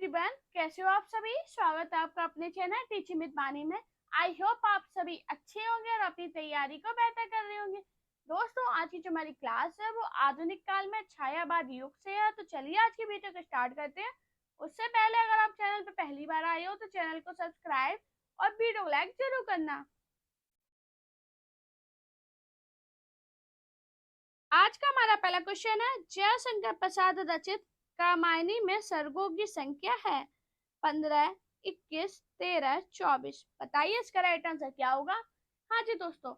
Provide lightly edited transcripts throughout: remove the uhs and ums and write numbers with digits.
Everyone, कैसे हो आप सभी। स्वागत है आपका अपने चैनल टीचिंग विद वाणी में। आई होप आप सभी अच्छे होंगे और अपनी तैयारी को बेहतर कर रहे होंगे। दोस्तों, आज की जो हमारी क्लास है वो आधुनिक काल में छायावाद युग से है। तो चलिए आज की वीडियो को स्टार्ट करते हैं। उससे पहले अगर आप चैनल पर पहली बार आए हो तो चैनल को सब्सक्राइब और वीडियो को लाइक जरूर करना। आज का हमारा पहला क्वेश्चन है, जयशंकर प्रसाद रचित कामायनी में सर्गों की संख्या है 15, 21, 13, 24। बताइए इसका राइट आंसर क्या होगा। हाँ जी दोस्तों,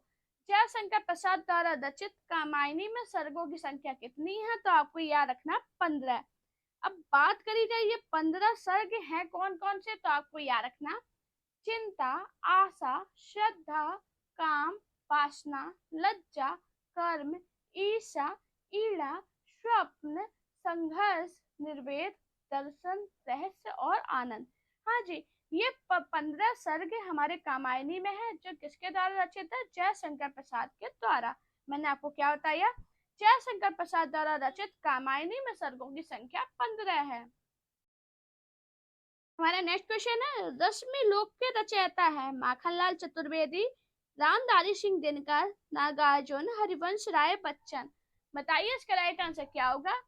जयशंकर प्रसाद द्वारा रचित कामायनी में सर्गों की संख्या कितनी है, तो आपको याद रखना 15। अब बात करी जाए ये 15 सर्ग हैं कौन कौन से, तो आपको याद रखना चिंता, आशा, श्रद्धा, काम, वासना, लज्जा, कर्म, ईर्षा, ईड़ा, स्वप्न, संघर्ष, निर्वेद, दर्शन, रहस्य और आनंद। हाँ जी, ये 15 सर्ग हमारे कामायनी में है, जो किसके द्वारा रचित है, जयशंकर प्रसाद के द्वारा। मैंने आपको क्या बताया, जयशंकर प्रसाद द्वारा रचित कामायनी में सर्गों की संख्या 15 है। हमारा नेक्स्ट क्वेश्चन है, रश्मि लोक के रचयिता है माखनलाल चतुर्वेदी, रामधारी सिंह दिनकर, नागार्जुन, हरिवंश राय बच्चन। बताइए इसका राइट आंसर क्या होगा।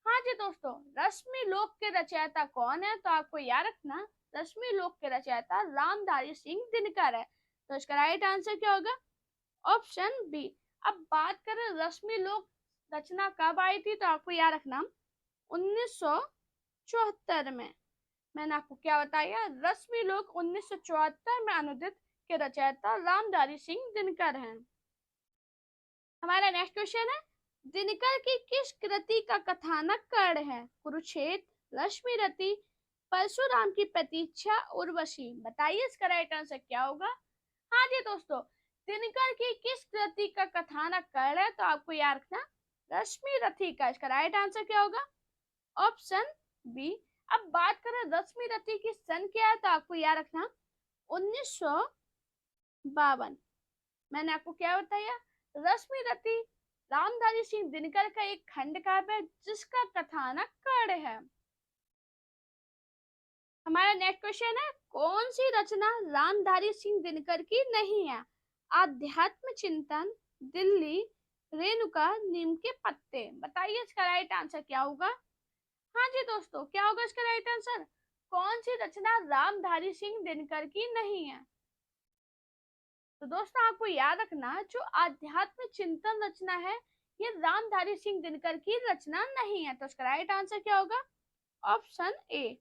हाँ जी दोस्तों, रश्मि लोक के रचयिता कौन है, तो आपको याद रखना रश्मि लोक के रचयिता रामधारी सिंह दिनकर है। तो इसका राइट आंसर क्या होगा, ऑप्शन बी। अब बात करें रश्मि लोक रचना कब आई थी, तो आपको याद रखना 1974 में। मैंने आपको क्या बताया, रश्मि लोक 1974 में अनुदित के रचयिता रामधारी सिंह दिनकर हैं। हमारा नेक्स्ट क्वेश्चन है, दिनकर की किस कृति का कथानक कर्ण है, कुरुक्षेत्र, लक्ष्मी रति, परशुराम की प्रतीक्षा, उर्वशी। बताइए इसका राइट आंसर क्या होगा। हाँ जी दोस्तों, दिनकर की किस कृति का कथानक कर्ण है, तो आपको याद रखना रश्मि रथी का। इसका राइट आंसर क्या होगा, ऑप्शन बी। अब बात करें रश्मि रति की सन क्या है, तो आपको याद रखना 1952। मैंने आपको क्या बताया, रश्मि रति रामधारी सिंह दिनकर का एक खंड काव्य है जिसका कथानक कर्ण है। हमारा नेक्स्ट क्वेश्चन है, कौन सी रचना रामधारी सिंह दिनकर की नहीं है, आध्यात्म चिंतन, दिल्ली, रेणुका, नीम के पत्ते। बताइए इसका राइट आंसर क्या होगा। हाँ जी दोस्तों, क्या होगा इसका राइट आंसर, कौन सी रचना रामधारी सिंह दिनकर की नहीं है। तो दोस्तों आपको याद रखना जो आध्यात्म चिंतन रचना है ये रामधारी सिंह दिनकर की रचना नहीं है। तो इसका राइट आंसर क्या होगा, ऑप्शन ए।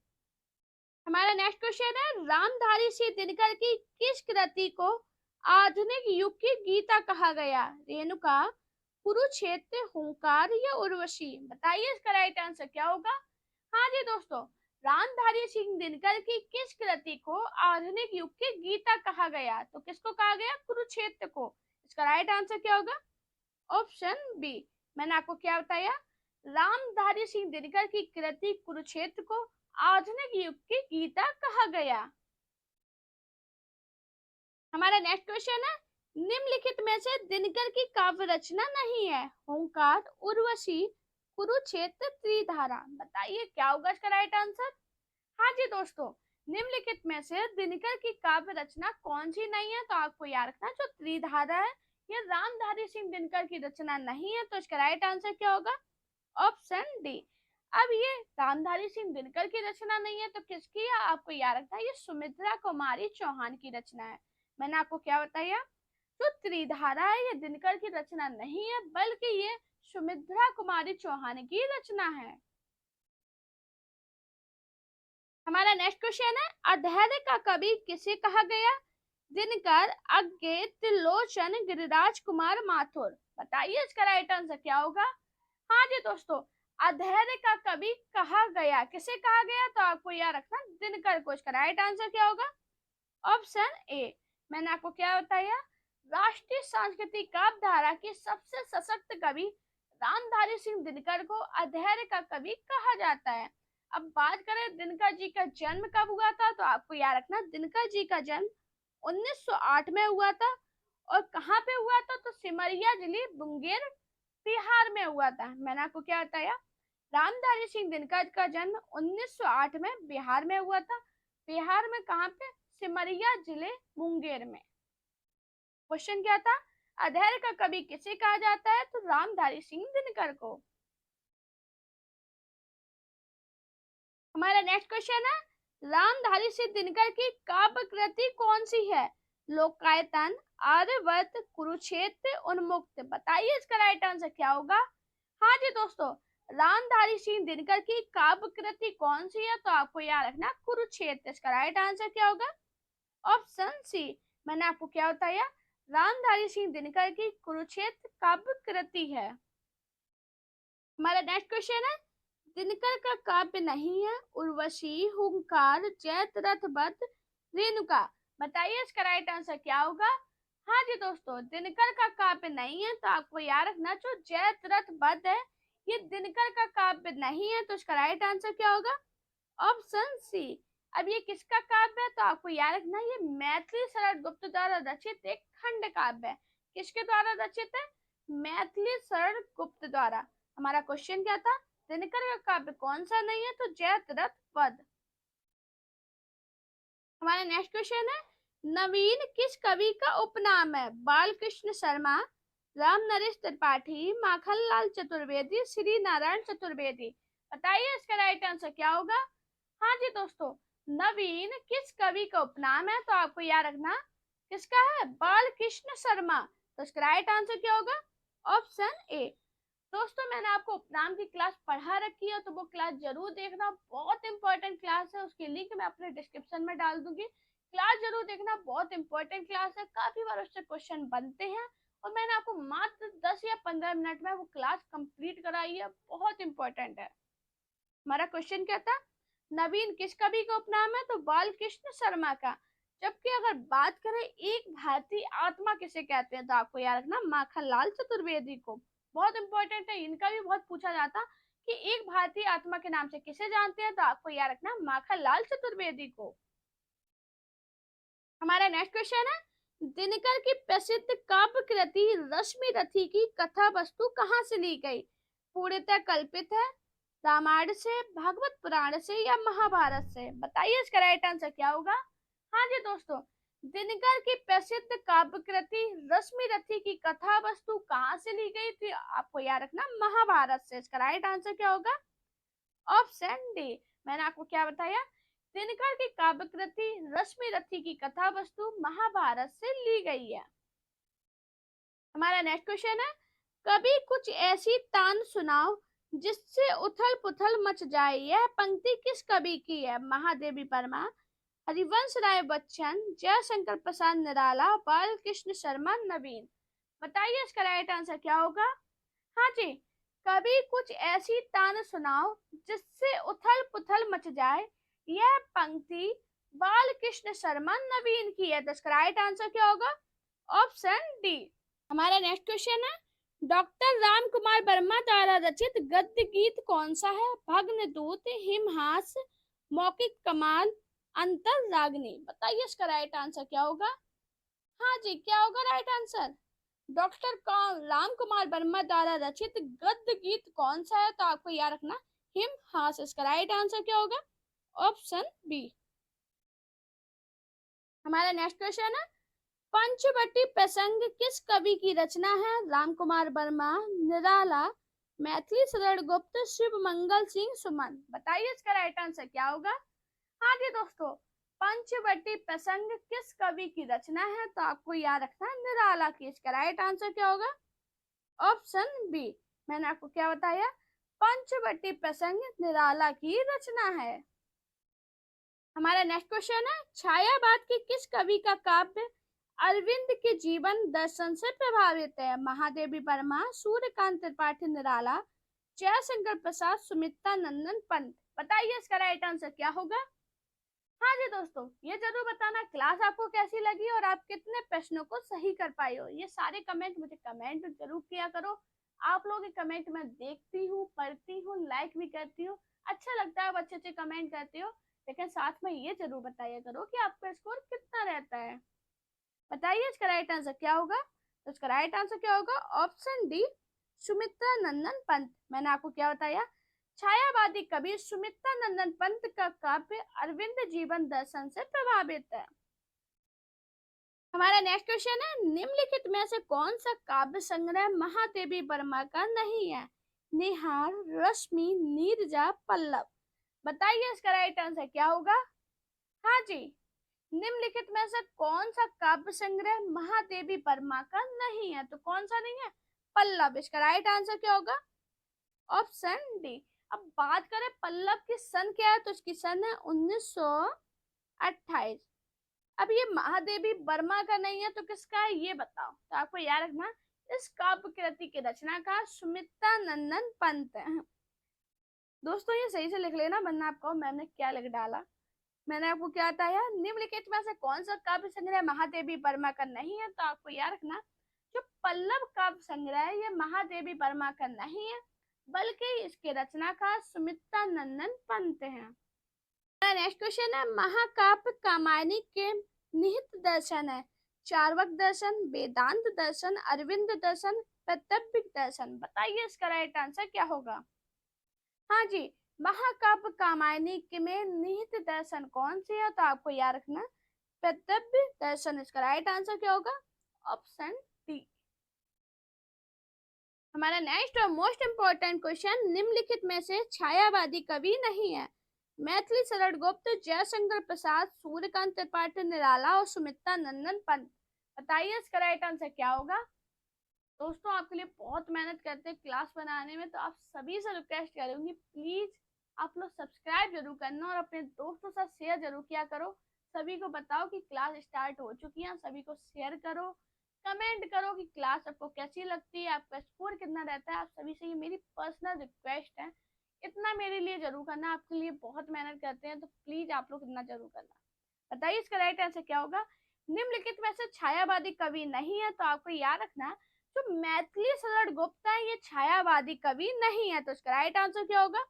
हमारा नेक्स्ट क्वेश्चन है, रामधारी सिंह दिनकर की किस कृति को आधुनिक युग की गीता कहा गया, रेणुका, कुरुक्षेत्र, हुंकार या उर्वशी। बताइए इसका राइट आंसर क्या होगा। हाँ जी दोस्तों, रामधारी सिंह दिनकर की किस कृति को आधुनिक युग की गीता कहा गया, तो किसको कहा गया, कुरुक्षेत्र को। इसका राइट आंसर क्या होगा, ऑप्शन बी। मैंने आपको क्या बताया, रामधारी सिंह दिनकर की कृति कुरुक्षेत्र को आधुनिक युग की गीता कहा गया। हमारा नेक्स्ट क्वेश्चन है, निम्नलिखित में से दिनकर की काव्य रचना नहीं है, हुंकार, उर्वशी, कुरुक्षेत्र, त्रिधारा। बताइए क्या होगा इसका राइट आंसर। हाँ जी दोस्तों, निम्नलिखित में से दिनकर की काव्य रचना कौन सी नहीं है, तो आपको याद रखना जो त्रिधारा है ये रामधारी सिंह दिनकर की रचना नहीं है। तो इसका राइट आंसर क्या होगा, ऑप्शन डी। अब ये रामधारी सिंह दिनकर की रचना नहीं है तो किसकी है, आपको याद रखना है ये सुमित्रा कुमारी चौहान की रचना है। मैंने आपको क्या बताया, जो त्रिधारा है ये दिनकर की रचना नहीं है बल्कि ये सुमित्रा कुमारी चौहान की रचना है। हमारा नेक्स्ट क्वेश्चन है, अधैर्य का कवि किसे कहा गया, दिनकर, अज्ञे, त्रिलोचन, गिरिराज कुमार माथुर। बताइए इसका राइट आंसर क्या होगा। हाँ जी दोस्तों, अधैर्य का कवि कहा गया, किसे कहा गया, तो आपको याद रखना दिनकर को। इसका राइट आंसर क्या होगा, ऑप्शन ए। मैंने आपको क्या बताया, राष्ट्रीय सांस्कृतिक काव्य धारा की सबसे सशक्त कवि रामधारी सिंह दिनकर को अधैर्य का कवि कहा जाता है। अब बात करें दिनकर जी का जन्म कब हुआ था, तो आपको याद रखना दिनकर जी का जन्म 1908 में हुआ था। और कहाँ पे हुआ था, तो सिमरिया जिले मुंगेर बिहार में हुआ था। मैंने आपको क्या बताया, रामधारी सिंह दिनकर का जन्म 1908 में बिहार में हुआ था। बिहार में कहाँ पे? सिमरिया जिले, मुंगेर में। क्वेश्चन क्या था? अधर का कवि किसे कहा जाता है? तो रामधारी सिंह दिनकर को। हमारा नेक्स्ट क्वेश्चन है, रामधारी सिंह दिनकर की काव्य कृति कौन सी है? लोकायतन, आर्यवर्त, कुरुक्षेत्र, उन्मुक्त। बताइए इसका राइट आंसर क्या होगा? हाँ जी दोस्तों, रामधारी सिंह दिनकर की काव्य कृति कौन सी है? तो आपको याद रखना कुरुक्षेत्र। इसका राइट आंसर क्या होगा? Option C. मैंने आपको क्या बताया? रामधारी सिंह दिनकर की कुरुक्षेत्र काव्य कृति है। हमारा नेक्स्ट क्वेश्चन है, दिनकर का काव्य नहीं है उर्वशी, हुंकार, जैत रथ बध, रेणुका। बताइए इसका राइट आंसर क्या होगा? हाँ जी दोस्तों, दिनकर का काव्य नहीं है, तो आपको याद रखना जो जैत रथ बध है ये दिनकर का काव्य नहीं है, तो इसका राइट आंसर क्या होगा? Option C. अब ये किसका काव्य है? तो आपको याद रखना ये मैथिली शरद गुप्त द्वारा रचित एक खंड काव्य है। किसके द्वारा रचित है? मैथिली शरद गुप्त द्वारा। हमारा क्वेश्चन क्या था? दिनकर का काव्य कौन सा नहीं है? तो जैत रथ वध। हमारा नेक्स्ट क्वेश्चन है, नवीन किस कवि का उपनाम है? बालकृष्ण शर्मा, राम नरेश त्रिपाठी, माखनलाल चतुर्वेदी, श्री नारायण चतुर्वेदी। बताइए इसका राइट आंसर क्या होगा? हाँ जी दोस्तों, नवीन किस कवि का उपनाम है? तो आपको याद रखना किसका है? बालकृष्ण शर्मा। तो इसका राइट आंसर क्या होगा? Option A. दोस्तों मैंने आपको उपनाम की क्लास पढ़ा रखी है, तो वो क्लास जरूर देखना, बहुत इंपॉर्टेंट क्लास है। उसकी लिंक मैं अपने डिस्क्रिप्शन में डाल दूंगी, क्लास जरूर देखना, बहुत इंपॉर्टेंट क्लास है। काफी बार उससे क्वेश्चन बनते हैं और मैंने आपको मात्र 10 या 15 मिनट में वो क्लास कंप्लीट कराई है, बहुत इंपॉर्टेंट है। हमारा क्वेश्चन क्या था? नवीन किस कवि का उपनाम है? तो बालकृष्ण शर्मा का। जबकि अगर बात करें एक भारतीय आत्मा किसे कहते हैं, तो आपको याद रखना माखनलाल चतुर्वेदी को। बहुत इंपॉर्टेंट है, इनका भी बहुत पूछा जाता कि एक भारतीय आत्मा के नाम से किसे जानते हैं, तो आपको याद रखना माखनलाल चतुर्वेदी को। हमारा नेक्स्ट क्वेश्चन है, दिनकर की प्रसिद्ध काव्य कृति रश्मि रथी की कथा वस्तु कहाँ से ली गई? पूर्णतः कल्पित है, रामायण से, भागवत पुराण से या महाभारत से? बताइए इसका राइट आंसर क्या होगा? हाँ जी दोस्तों, दिनकर की प्रसिद्ध काव्य कृति रश्मि रथी की कथा वस्तु कहाँ से ली गई थी? आपको याद रखना महाभारत से। इसका राइट आंसर क्या होगा? Option D. मैंने आपको क्या बताया? दिनकर की काव्य कृति रश्मि रथी की कथा वस्तु महाभारत से ली गई है। हमारा नेक्स्ट क्वेश्चन है, कभी कुछ ऐसी तान सुनाओ जिससे उथल पुथल मच जाए। यह पंक्ति किस कवि की है? महादेवी वर्मा, हरिवंश राय बच्चन, जयशंकर प्रसाद निराला, बालकृष्ण शर्मा, नवीन। बताइए इसका राइट आंसर क्या होगा? हाँ जी, कभी कुछ ऐसी तान सुनाओ जिससे उथल पुथल मच जाए, यह पंक्ति बालकृष्ण शर्मा, नवीन की है। तो इसका राइट आंसर क्या होगा? Option D. हमारा नेक्स्ट क्वेश्चन है, डॉक्टर राम कुमार वर्मा द्वारा रचित गद्य गीत कौन सा है? भग्नदूत, हिमहास, मौखिक कमाल, अंतर रागनी। बताइए इसका राइट आंसर क्या होगा? हाँ जी, क्या होगा right answer? Doctor Ram Kumar Verma द्वारा रचित गद्य गीत कौन सा है? तो आपको याद रखना हिमहास। इसका राइट आंसर क्या होगा? Option B. हमारा नेक्स्ट क्वेश्चन है, पंचवटी प्रसंग किस कवि की रचना है? राम कुमार वर्मा, निराला, मैथिली शरण गुप्त, शिव मंगल सिंह सुमन। बताइए इसका राइट आंसर क्या होगा? हाँ जी दोस्तों, पंचवटी प्रसंग किस कवि की रचना है? तो आपको याद रखना है निराला की। इसका राइट आंसर क्या होगा? Option B. मैंने आपको क्या बताया? पंचवटी प्रसंग निराला की रचना है। हमारा नेक्स्ट क्वेश्चन है, छायावाद के किस कवि का काव्य अरविंद के जीवन दर्शन से प्रभावित है? महादेवी वर्मा, सूर्यकांत त्रिपाठी निराला, जयशंकर प्रसाद, सुमित्रा नंदन पंत। बताइए इसका राइट आंसर क्या होगा? हाँ जी दोस्तों, ये जरूर बताना क्लास आपको कैसी लगी और आप कितने प्रश्नों को सही कर पाए हो। ये सारे कमेंट मुझे कमेंट जरूर किया करो। आप लोगों के कमेंट मैं देखती हूँ, पढ़ती हूँ, लाइक भी करती हूँ। अच्छा लगता है आप अच्छे अच्छे कमेंट करते हो, लेकिन साथ में ये जरूर बताया करो कि आपका स्कोर कितना रहता है। बताइए इसका राइट आंसर क्या होगा? तो इसका राइट आंसर क्या होगा? ऑप्शन डी, सुमित्रा नंदन पंत। मैंने आपको क्या बताया? छायावादी कवि सुमित्रा नंदन पंत का काव्य अरविंद जीवन दर्शन से प्रभावित है। हमारा नेक्स्ट क्वेश्चन है, निम्नलिखित में से कौन सा काव्य संग्रह महादेवी वर्मा का नहीं है? निहार, रश्मि, नीरजा, पल्लव। बताइए इसका राइट आंसर क्या होगा? हाँ जी, निम्नलिखित में से कौन सा काव्य संग्रह महादेवी वर्मा का नहीं है? तो कौन सा नहीं है? पल्लव। इसका राइट आंसर क्या होगा? Option D. अब बात करें पल्लव की सन क्या है, तो इसकी सन है 1928। अब ये महादेवी वर्मा का नहीं है तो किसका है ये बताओ। तो आपको याद रखना, इस काव्य कृति के रचनाकार सुमित्रा नंदन पंत है। दोस्तों ये सही से लिख लेना, वरना आपको मैम ने क्या लिख डाला। मैंने आपको क्या बताया, निम्नलिखित में से कौन सा काव्य संग्रह महादेवी वर्मा का नहीं है? तो आपको याद रखना, जो पल्लव काव्य संग्रह है ये महादेवी वर्मा का नहीं है, बल्कि इसके रचनाकार सुमित्रा नंदन पंत हैं। नेक्स्ट क्वेश्चन है, महाकाव्य कामायनी के निहित दर्शन है? चार्वक दर्शन, वेदांत दर्शन, अरविंद दर्शन, प्रत्यभिक दर्शन। बताइए इसका राइट आंसर क्या होगा? हाँ जी, महाकाव्य कामायनी में निहित दर्शन कौन से है? तो आपको याद रखना, प्रत्यभिक दर्शन। इसका राइट आंसर क्या होगा? Option D. हमारा नेक्स्ट और मोस्ट इंपोर्टेंट क्वेश्चन, निम्नलिखित में से छायावादी कवि नहीं है? मैथिली शरण गुप्त, जयशंकर प्रसाद, सूर्यकांत त्रिपाठी निराला और सुमित्रा नंदन पंत। बताइए इसका राइट आंसर क्या होगा? दोस्तों आपके लिए बहुत मेहनत करते हैं क्लास बनाने में, तो आप सभी से रिक्वेस्ट करूंगी, प्लीज आप लोग सब्सक्राइब जरूर करना और अपने दोस्तों से शेयर जरूर किया करो। सभी को बताओ कि क्लास स्टार्ट हो चुकी है, सभी को शेयर करो, कमेंट करो कि क्लास आपको कैसी लगती है, आपका स्कोर कितना रहता है। आप सभी से ये मेरी पर्सनल रिक्वेस्ट है, इतना मेरे लिए जरूर करना। आपके लिए बहुत मेहनत करते हैं, तो प्लीज आप लोग इतना जरूर करना। बताइए इसका राइट आंसर क्या होगा? निम्नलिखित में से छायावादी कवि नहीं है, तो आपको याद रखना, जो मैथिली शरण गुप्त है ये छायावादी कवि नहीं है। तो इसका राइट आंसर क्या होगा?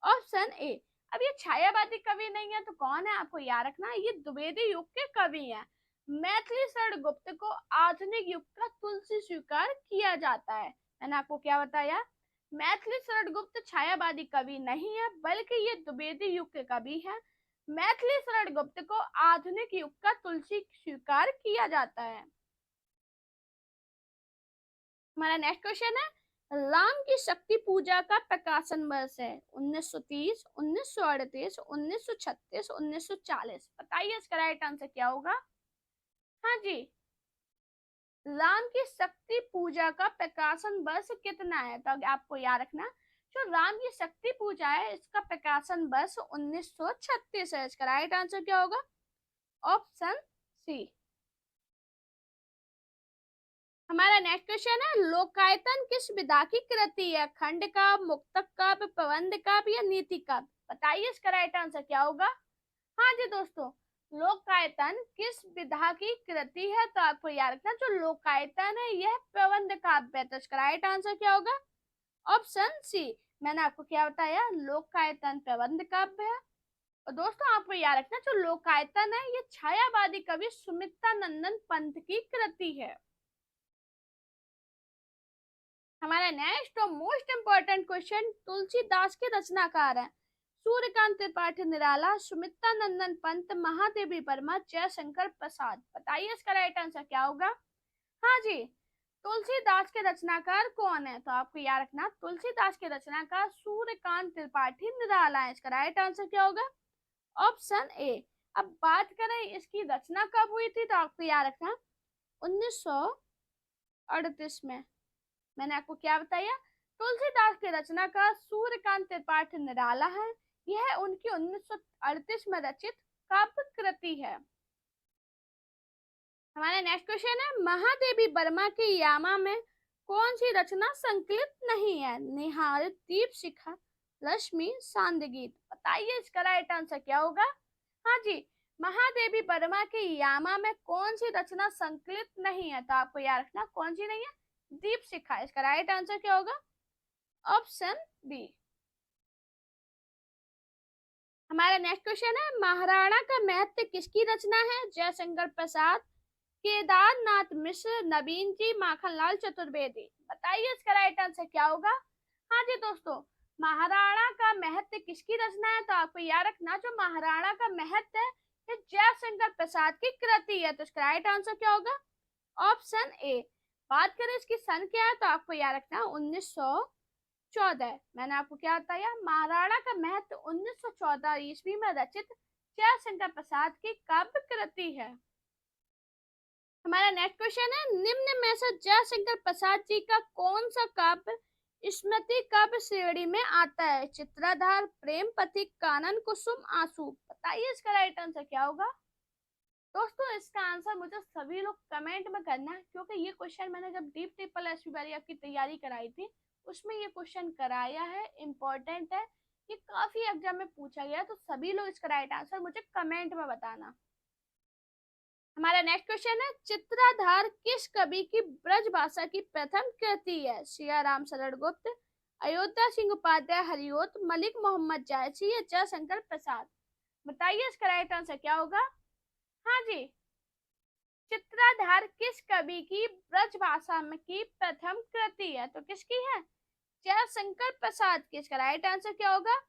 Option A. अब ये छायावादी कवि नहीं है तो कौन है? आपको याद रखना, ये द्विवेदी युग के कवि हैं। मैथिली शरण गुप्त को आधुनिक युग का तुलसी स्वीकार किया जाता है। मैंने आपको क्या बताया, मैथिली शरण गुप्त छायावादी कवि नहीं है, बल्कि ये द्विवेदी युग के कवि हैं। मैथिली शरण गुप्त को आधुनिक युग का तुलसी स्वीकार किया जाता है। हमारा नेक्स्ट क्वेश्चन है, राम की शक्ति पूजा का प्रकाशन वर्ष है? 1930, 1938, 1936, 1940। बताइए इसका राइट आंसर क्या होगा? हाँ जी, राम की शक्ति पूजा का प्रकाशन वर्ष कितना है? तो आपको याद रखना, जो राम की शक्ति पूजा है इसका प्रकाशन वर्ष 1936 है। इसका राइट आंसर क्या होगा? Option C. हमारा नेक्स्ट क्वेश्चन है, लोकायतन किस विधा की कृति है? खंड काव्य, मुक्तक काव्य, प्रबंध काव्य या नीति काव्य। बताइए इसका राइट आंसर क्या होगा? हाँ जी दोस्तों, लोकायतन किस विधा की कृति है? तो आपको याद रखना, जो लोकायतन है यह प्रबंध काव्य है। तो इसका राइट आंसर क्या होगा? Option C. मैंने आपको क्या बताया, लोकायतन प्रबंध काव्य है। और दोस्तों आपको याद रखना, जो लोकायतन है ये छायावादी कवि सुमित्रा नंदन पंत की कृति है। हमारा नेक्स्ट और मोस्ट इंपोर्टेंट क्वेश्चन, तुलसीदास के रचनाकार हैं? सूर्यकांत त्रिपाठी निराला, सुमित्रा नंदन पंत, महादेवी वर्मा, जयशंकर प्रसाद। बताइए इसका राइट आंसर क्या होगा? हाँ जी, तुलसीदास के रचनाकार कौन है? तो आपको याद रखना, तुलसीदास के रचनाकार सूर्यकांत त्रिपाठी निराला है। इसका राइट आंसर क्या होगा? Option A. अब बात करें इसकी रचना कब हुई थी, तो आपको याद रखना 1938 में। मैंने आपको क्या बताया, तुलसीदास की रचना का सूर्यकांत त्रिपाठी निराला है। यह उनकी 1938 में रचित काव्य कृति है। हमारा नेक्स्ट क्वेश्चन है, महादेवी वर्मा की यामा में कौन सी रचना संकलित नहीं है? निहार, दीप शिखा, रश्मि, सांदगीत। बताइए इसका राइट आंसर क्या होगा? हाँ जी, महादेवी वर्मा की यामा में कौन सी रचना संकलित नहीं है? तो आपको याद रखना, कौन सी नहीं है? दीप शिखा। इसका राइट आंसर क्या होगा? Option B. हमारा नेक्स्ट क्वेश्चन है, महाराणा का महत्व किसकी रचना है? जयशंकर प्रसाद, केदारनाथ मिश्र, नवीन जी, माखनलाल चतुर्वेदी। बताइए इसका राइट आंसर क्या होगा? हाँ जी दोस्तों, महाराणा का महत्व किसकी रचना है? तो आपको याद रखना जो महाराणा का महत्व है ये जयशंकर प्रसाद की कृति है। तो इसका राइट आंसर क्या होगा? Option A. बात करें इसकी सन क्या है तो आपको याद रखना 1914। मैंने आपको क्या बताया? महाराणा का महत्व 1914 ईस्वी में रचित जयशंकर प्रसाद की काव्य कृति है। हमारा नेक्स्ट क्वेश्चन है, निम्न में से जयशंकर प्रसाद जी का कौन सा काव्य स्मृति काव्य श्रेणी में आता है? चित्राधार, प्रेम पथिक, कानन कुसुम, आंसू। बताइए इसका राइट आंसर क्या होगा? दोस्तों इसका आंसर मुझे सभी लोग कमेंट में करना है, क्योंकि ये क्वेश्चन मैंने जब डीप ट्रिपल एसपी वाली आपकी तैयारी कराई थी उसमें ये क्वेश्चन कराया है, इम्पोर्टेंट है, ये काफी एग्जाम में पूछा गया। तो सभी लोग इसका राइट आंसर मुझे कमेंट में बताना। हमारा नेक्स्ट क्वेश्चन है, चित्राधार किस कवि की ब्रज भाषा की प्रथम कृति है? सिया राम शरण गुप्त, अयोध्या सिंह उपाध्याय हरिओत, मलिक मोहम्मद जायसी या जयशंकर प्रसाद। बताइए इसका राइट आंसर क्या होगा? हाँ जी, चित्राधार किस कवि की ब्रज भाषा में की प्रथम कृति है? तो किसकी है? जयशंकर प्रसाद की। इसका राइट आंसर क्या होगा?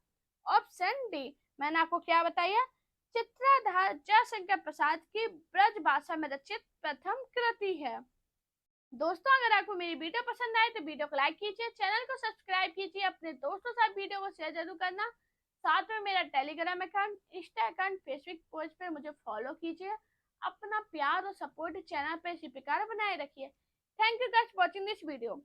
Option D. मैंने आपको क्या बताया? चित्राधार जयशंकर प्रसाद की ब्रज भाषा में रचित प्रथम कृति है। दोस्तों अगर आपको मेरी वीडियो पसंद आए तो वीडियो को लाइक कीजिए, चैनल को सब्सक्राइब कीजिए, अपने दोस्तों के साथ वीडियो को शेयर जरूर करना। साथ में मेरा Telegram account, Insta account, Facebook page पे मुझे फॉलो कीजिए। अपना प्यार और सपोर्ट चैनल पे इसी प्रकार बनाए रखिए। Thank you guys for watching this video.